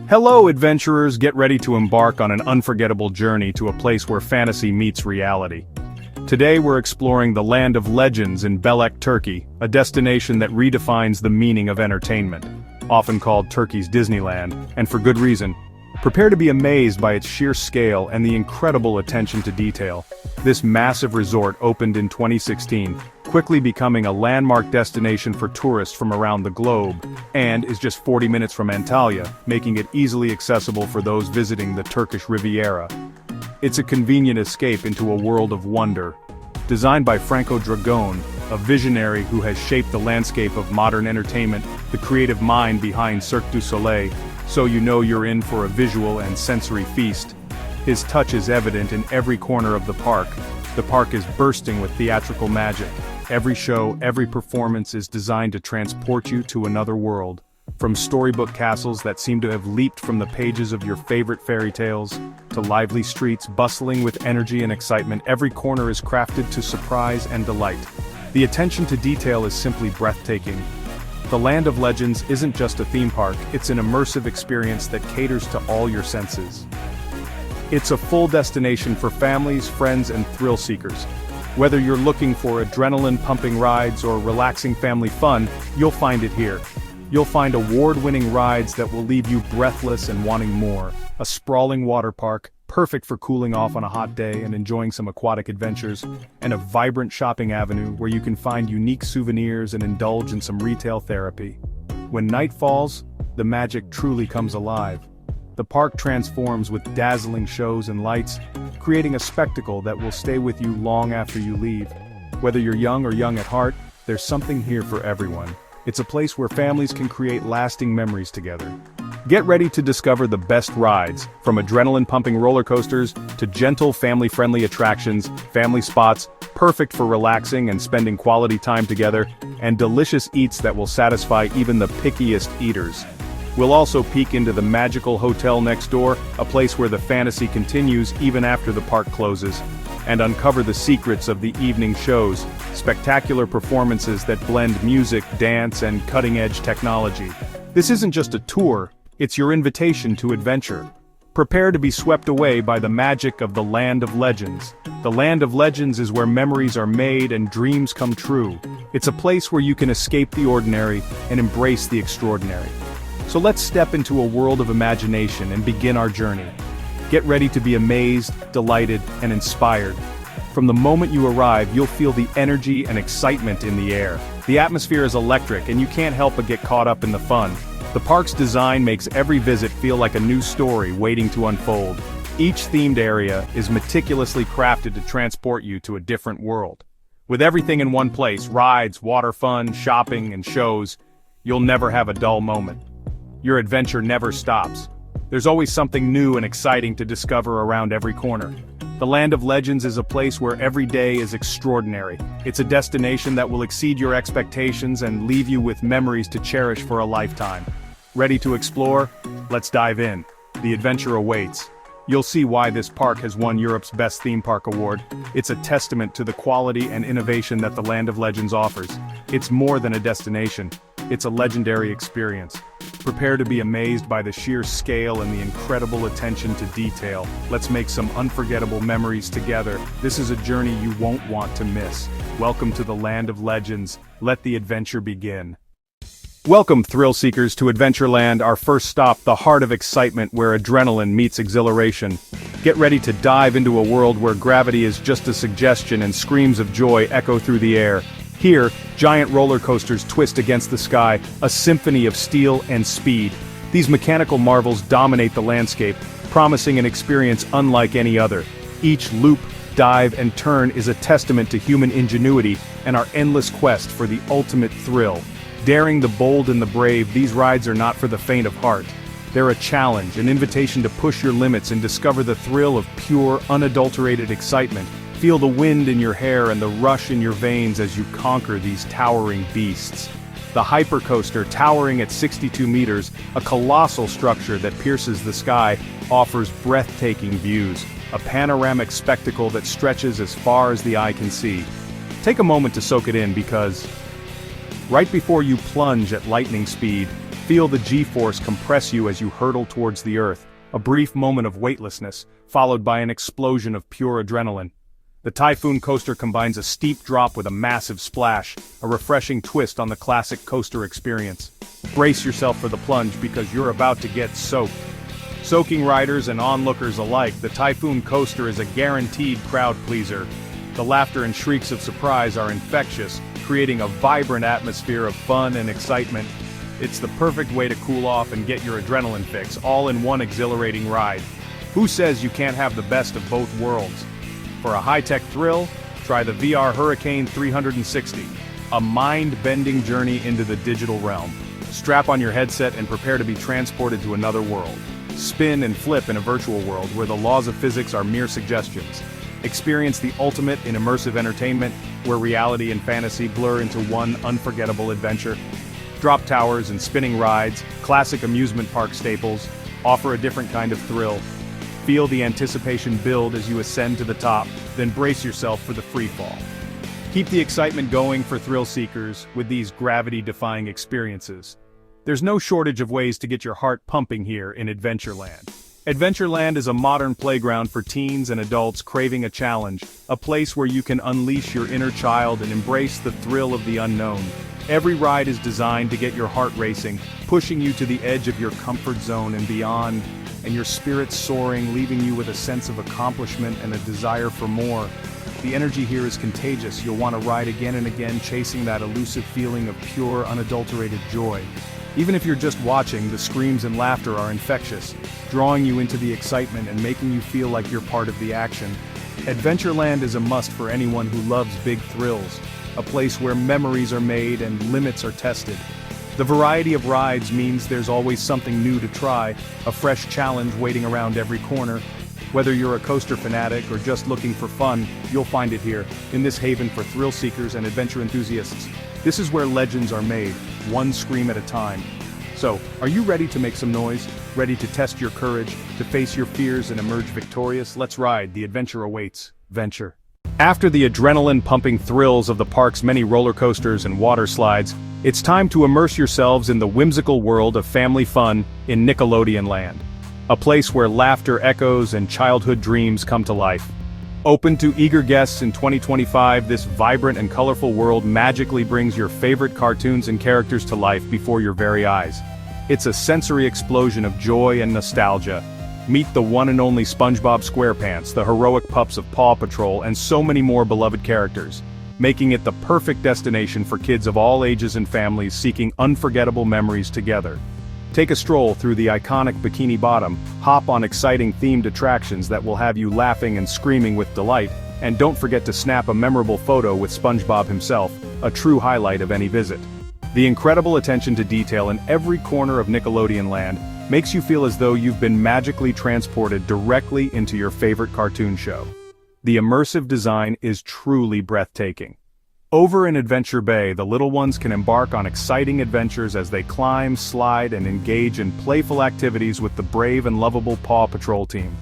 Hello, adventurers! Get ready to embark on an unforgettable journey to a place where fantasy meets reality. Today we're exploring the land of legends in Belek, Turkey, a destination that redefines the meaning of entertainment. Often called Turkey's Disneyland, and for good reason. Prepare to be amazed by its sheer scale and the incredible attention to detail. This massive resort opened in 2016, quickly becoming a landmark destination for tourists from around the globe, and is just 40 minutes from Antalya, making it easily accessible for those visiting the Turkish Riviera. It's a convenient escape into a world of wonder. Designed by Franco Dragone, a visionary who has shaped the landscape of modern entertainment, the creative mind behind Cirque du Soleil, so you know you're in for a visual and sensory feast. His touch is evident in every corner of the park. The park is bursting with theatrical magic. Every show, every performance is designed to transport you to another world. From storybook castles that seem to have leaped from the pages of your favorite fairy tales, to lively streets bustling with energy and excitement, every corner is crafted to surprise and delight. The attention to detail is simply breathtaking. The Land of Legends isn't just a theme park, it's an immersive experience that caters to all your senses. It's a full destination for families, friends, and thrill seekers. Whether you're looking for adrenaline-pumping rides or relaxing family fun, you'll find it here. You'll find award-winning rides that will leave you breathless and wanting more. A sprawling water park, perfect for cooling off on a hot day and enjoying some aquatic adventures, and a vibrant shopping avenue where you can find unique souvenirs and indulge in some retail therapy. When night falls, the magic truly comes alive. The park transforms with dazzling shows and lights, creating a spectacle that will stay with you long after you leave. Whether you're young or young at heart, there's something here for everyone. It's a place where families can create lasting memories together. Get ready to discover the best rides, from adrenaline-pumping roller coasters to gentle family-friendly attractions, family spots, perfect for relaxing and spending quality time together, and delicious eats that will satisfy even the pickiest eaters. We'll also peek into the magical hotel next door, a place where the fantasy continues even after the park closes, and uncover the secrets of the evening shows, spectacular performances that blend music, dance, and cutting-edge technology. This isn't just a tour, it's your invitation to adventure. Prepare to be swept away by the magic of the Land of Legends. The Land of Legends is where memories are made and dreams come true. It's a place where you can escape the ordinary and embrace the extraordinary. So let's step into a world of imagination and begin our journey. Get ready to be amazed, delighted, and inspired. From the moment you arrive, you'll feel the energy and excitement in the air. The atmosphere is electric, and you can't help but get caught up in the fun. The park's design makes every visit feel like a new story waiting to unfold. Each themed area is meticulously crafted to transport you to a different world. With everything in one place, rides, water fun, shopping, and shows, you'll never have a dull moment. Your adventure never stops. There's always something new and exciting to discover around every corner. The Land of Legends is a place where every day is extraordinary. It's a destination that will exceed your expectations and leave you with memories to cherish for a lifetime. Ready to explore? Let's dive in. The adventure awaits. You'll see why this park has won Europe's Best Theme Park Award. It's a testament to the quality and innovation that the Land of Legends offers. It's more than a destination. It's a legendary experience. Prepare to be amazed by the sheer scale and the incredible attention to detail. Let's make some unforgettable memories together. This is a journey you won't want to miss. Welcome to the Land of Legends. Let the adventure begin. Welcome, thrill seekers, to Adventureland, our first stop, the heart of excitement where adrenaline meets exhilaration. Get ready to dive into a world where gravity is just a suggestion and screams of joy echo through the air. Here, giant roller coasters twist against the sky, a symphony of steel and speed. These mechanical marvels dominate the landscape, promising an experience unlike any other. Each loop, dive, and turn is a testament to human ingenuity and our endless quest for the ultimate thrill. Daring the bold and the brave, these rides are not for the faint of heart. They're a challenge, an invitation to push your limits and discover the thrill of pure, unadulterated excitement. Feel the wind in your hair and the rush in your veins as you conquer these towering beasts. The hypercoaster, towering at 62 meters, a colossal structure that pierces the sky, offers breathtaking views, a panoramic spectacle that stretches as far as the eye can see. Take a moment to soak it in because right before you plunge at lightning speed, Feel the G-force compress you as you hurtle towards the earth, a brief moment of weightlessness, followed by an explosion of pure adrenaline. The Typhoon coaster combines a steep drop with a massive splash, a refreshing twist on the classic coaster experience. Brace yourself for the plunge because you're about to get soaked. Soaking riders and onlookers alike, the Typhoon coaster is a guaranteed crowd pleaser. The laughter and shrieks of surprise are infectious, creating a vibrant atmosphere of fun and excitement. It's the perfect way to cool off and get your adrenaline fix, all in one exhilarating ride. Who says you can't have the best of both worlds? For a high-tech thrill, try the VR Hurricane 360, a mind-bending journey into the digital realm. Strap on your headset and prepare to be transported to another world. Spin and flip in a virtual world where the laws of physics are mere suggestions. Experience the ultimate in immersive entertainment, where reality and fantasy blur into one unforgettable adventure. Drop towers and spinning rides, classic amusement park staples, offer a different kind of thrill. Feel the anticipation build as you ascend to the top, then brace yourself for the free fall. Keep the excitement going for thrill seekers with these gravity-defying experiences. There's no shortage of ways to get your heart pumping here in Adventureland. Adventureland is a modern playground for teens and adults craving a challenge, a place where you can unleash your inner child and embrace the thrill of the unknown. Every ride is designed to get your heart racing, pushing you to the edge of your comfort zone and beyond, and your spirit soaring, leaving you with a sense of accomplishment and a desire for more. The energy here is contagious. You'll want to ride again and again, chasing that elusive feeling of pure, unadulterated joy. Even if you're just watching, the screams and laughter are infectious, drawing you into the excitement and making you feel like you're part of the action. Adventureland is a must for anyone who loves big thrills, a place where memories are made and limits are tested. The variety of rides means there's always something new to try, a fresh challenge waiting around every corner. Whether you're a coaster fanatic or just looking for fun, you'll find it here, in this haven for thrill seekers and adventure enthusiasts. This is where legends are made, one scream at a time. So, are you ready to make some noise? Ready to test your courage, to face your fears and emerge victorious? Let's ride, the adventure awaits. Venture. After the adrenaline-pumping thrills of the park's many roller coasters and water slides, it's time to immerse yourselves in the whimsical world of family fun in Nickelodeon Land. A place where laughter echoes and childhood dreams come to life. Open to eager guests in 2025, this vibrant and colorful world magically brings your favorite cartoons and characters to life before your very eyes. It's a sensory explosion of joy and nostalgia. Meet the one and only SpongeBob SquarePants, the heroic pups of Paw Patrol, and so many more beloved characters, making it the perfect destination for kids of all ages and families seeking unforgettable memories together. Take a stroll through the iconic Bikini Bottom, hop on exciting themed attractions that will have you laughing and screaming with delight, and don't forget to snap a memorable photo with SpongeBob himself, a true highlight of any visit. The incredible attention to detail in every corner of Nickelodeon Land makes you feel as though you've been magically transported directly into your favorite cartoon show. The immersive design is truly breathtaking. Over in Adventure Bay, the little ones can embark on exciting adventures as they climb, slide, and engage in playful activities with the brave and lovable Paw Patrol team.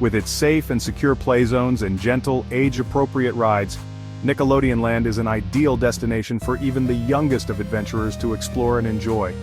With its safe and secure play zones and gentle, age-appropriate rides, Nickelodeon Land is an ideal destination for even the youngest of adventurers to explore and enjoy.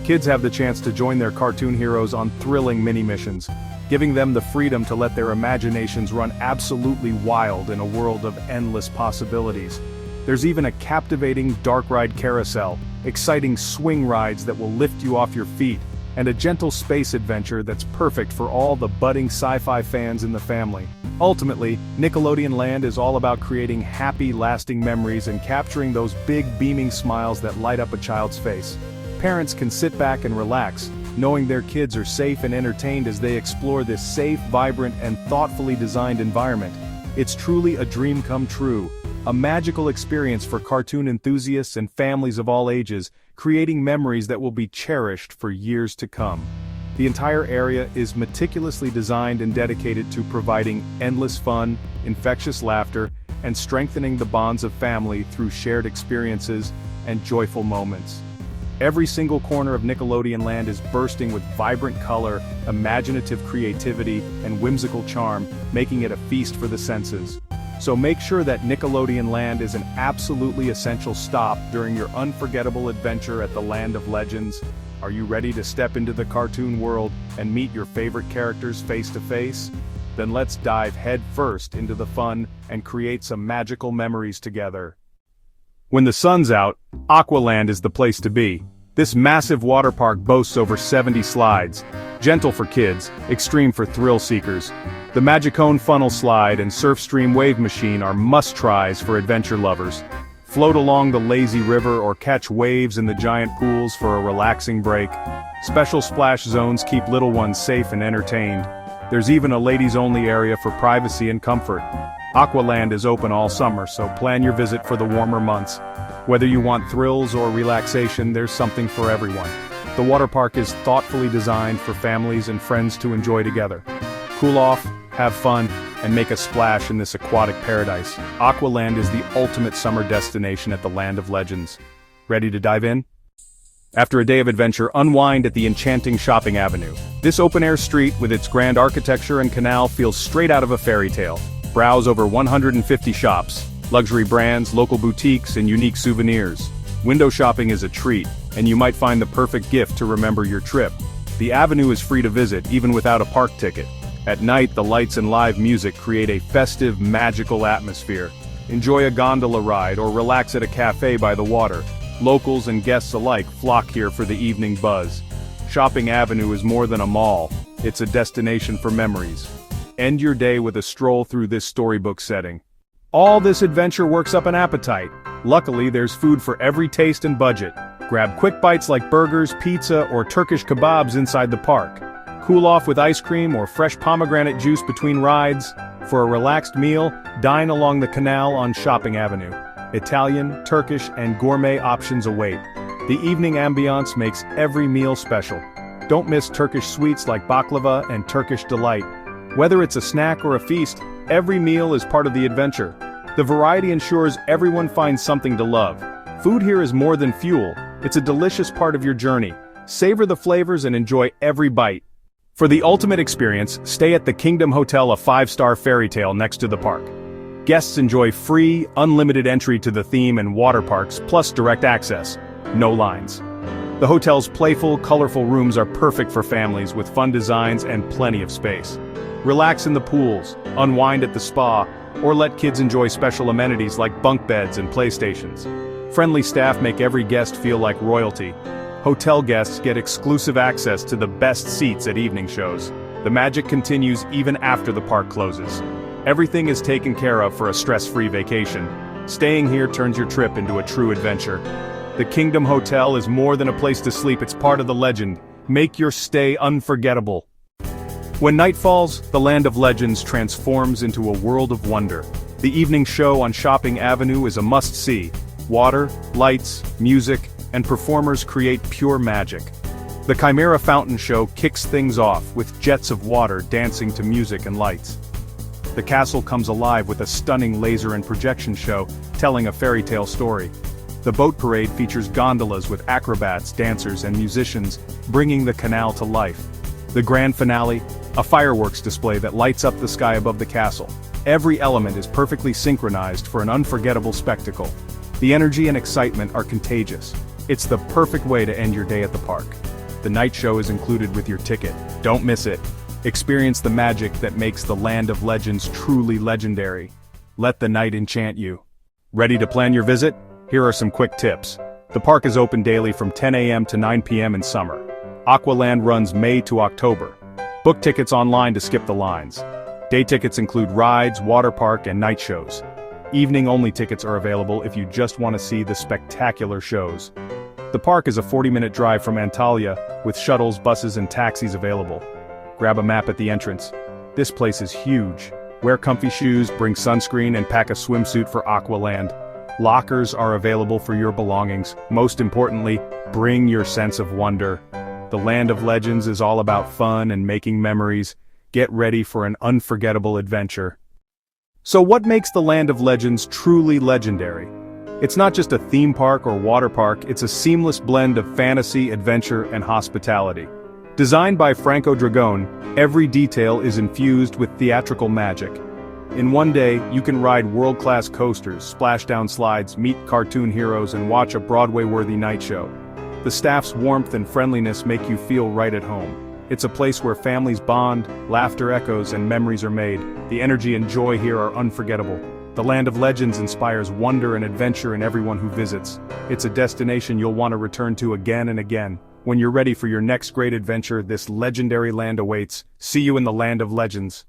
Kids have the chance to join their cartoon heroes on thrilling mini-missions, giving them the freedom to let their imaginations run absolutely wild in a world of endless possibilities. There's even a captivating dark ride carousel, exciting swing rides that will lift you off your feet, and a gentle space adventure that's perfect for all the budding sci-fi fans in the family. Ultimately, Nickelodeon Land is all about creating happy, lasting memories and capturing those big, beaming smiles that light up a child's face. Parents can sit back and relax, knowing their kids are safe and entertained as they explore this safe, vibrant, and thoughtfully designed environment. It's truly a dream come true. A magical experience for cartoon enthusiasts and families of all ages, creating memories that will be cherished for years to come. The entire area is meticulously designed and dedicated to providing endless fun, infectious laughter, and strengthening the bonds of family through shared experiences and joyful moments. Every single corner of Nickelodeon Land is bursting with vibrant color, imaginative creativity, and whimsical charm, making it a feast for the senses. So make sure that Nickelodeon Land is an absolutely essential stop during your unforgettable adventure at the Land of Legends. Are you ready to step into the cartoon world and meet your favorite characters face to face? Then let's dive head first into the fun and create some magical memories together. When the sun's out, Aqualand is the place to be. This massive water park boasts over 70 slides, gentle for kids, extreme for thrill seekers. The Magicone funnel slide and Surfstream wave machine are must-tries for adventure lovers. Float along the lazy river or catch waves in the giant pools for a relaxing break. Special splash zones keep little ones safe and entertained. There's even a ladies-only area for privacy and comfort. Aqualand is open all summer, so plan your visit for the warmer months. Whether you want thrills or relaxation, there's something for everyone. The water park is thoughtfully designed for families and friends to enjoy together. Cool off, have fun, and make a splash in this aquatic paradise. Aqualand is the ultimate summer destination at the Land of Legends. Ready to dive in? After a day of adventure, unwind at the enchanting shopping avenue. This open-air street, with its grand architecture and canal, feels straight out of a fairy tale. Browse over 150 shops, luxury brands, local boutiques, and unique souvenirs. Window shopping is a treat, and you might find the perfect gift to remember your trip. The avenue is free to visit, even without a park ticket. At night, the lights and live music create a festive, magical atmosphere. Enjoy a gondola ride or relax at a cafe by the water. Locals and guests alike flock here for the evening buzz. Shopping Avenue is more than a mall, it's a destination for memories. End your day with a stroll through this storybook setting. All this adventure works up an appetite. Luckily, there's food for every taste and budget. Grab quick bites like burgers, pizza, or Turkish kebabs inside the park. Cool off with ice cream or fresh pomegranate juice between rides. For a relaxed meal, dine along the canal on Shopping Avenue. Italian, Turkish, and gourmet options await. The evening ambiance makes every meal special. Don't miss Turkish sweets like baklava and Turkish delight. Whether it's a snack or a feast, every meal is part of the adventure. The variety ensures everyone finds something to love. Food here is more than fuel, it's a delicious part of your journey. Savor the flavors and enjoy every bite. For the ultimate experience, stay at the Kingdom Hotel, a 5-star fairy tale next to the park. Guests enjoy free, unlimited entry to the theme and water parks, plus direct access. No lines. The hotel's playful, colorful rooms are perfect for families with fun designs and plenty of space. Relax in the pools, unwind at the spa, or let kids enjoy special amenities like bunk beds and playstations. Friendly staff make every guest feel like royalty. Hotel guests get exclusive access to the best seats at evening shows. The magic continues even after the park closes. Everything is taken care of for a stress-free vacation. Staying here turns your trip into a true adventure. The Kingdom Hotel is more than a place to sleep, it's part of the legend. Make your stay unforgettable. When night falls, the Land of Legends transforms into a world of wonder. The evening show on Shopping Avenue is a must-see. Water, lights, music, and performers create pure magic. The Chimera Fountain Show kicks things off, with jets of water dancing to music and lights. The castle comes alive with a stunning laser and projection show, telling a fairy tale story. The boat parade features gondolas with acrobats, dancers, and musicians, bringing the canal to life. The grand finale, a fireworks display that lights up the sky above the castle. Every element is perfectly synchronized for an unforgettable spectacle. The energy and excitement are contagious. It's the perfect way to end your day at the park. The night show is included with your ticket. Don't miss it. Experience the magic that makes the Land of Legends truly legendary. Let the night enchant you. Ready to plan your visit? Here are some quick tips. The park is open daily from 10 a.m. to 9 p.m. in summer. Aqualand runs May to October. Book tickets online to skip the lines. Day tickets include rides, water park, and night shows. Evening-only tickets are available if you just want to see the spectacular shows. The park is a 40-minute drive from Antalya, with shuttles, buses, and taxis available. Grab a map at the entrance. This place is huge. Wear comfy shoes, bring sunscreen, and pack a swimsuit for Aqualand. Lockers are available for your belongings. Most importantly, bring your sense of wonder. The Land of Legends is all about fun and making memories. Get ready for an unforgettable adventure. So what makes the Land of Legends truly legendary? It's not just a theme park or water park, it's a seamless blend of fantasy, adventure, and hospitality. Designed by Franco Dragone, every detail is infused with theatrical magic. In one day, you can ride world-class coasters, splash down slides, meet cartoon heroes, and watch a Broadway-worthy night show. The staff's warmth and friendliness make you feel right at home. It's a place where families bond, laughter echoes, and memories are made. The energy and joy here are unforgettable. The Land of Legends inspires wonder and adventure in everyone who visits. It's a destination you'll want to return to again and again. When you're ready for your next great adventure, this legendary land awaits. See you in the Land of Legends.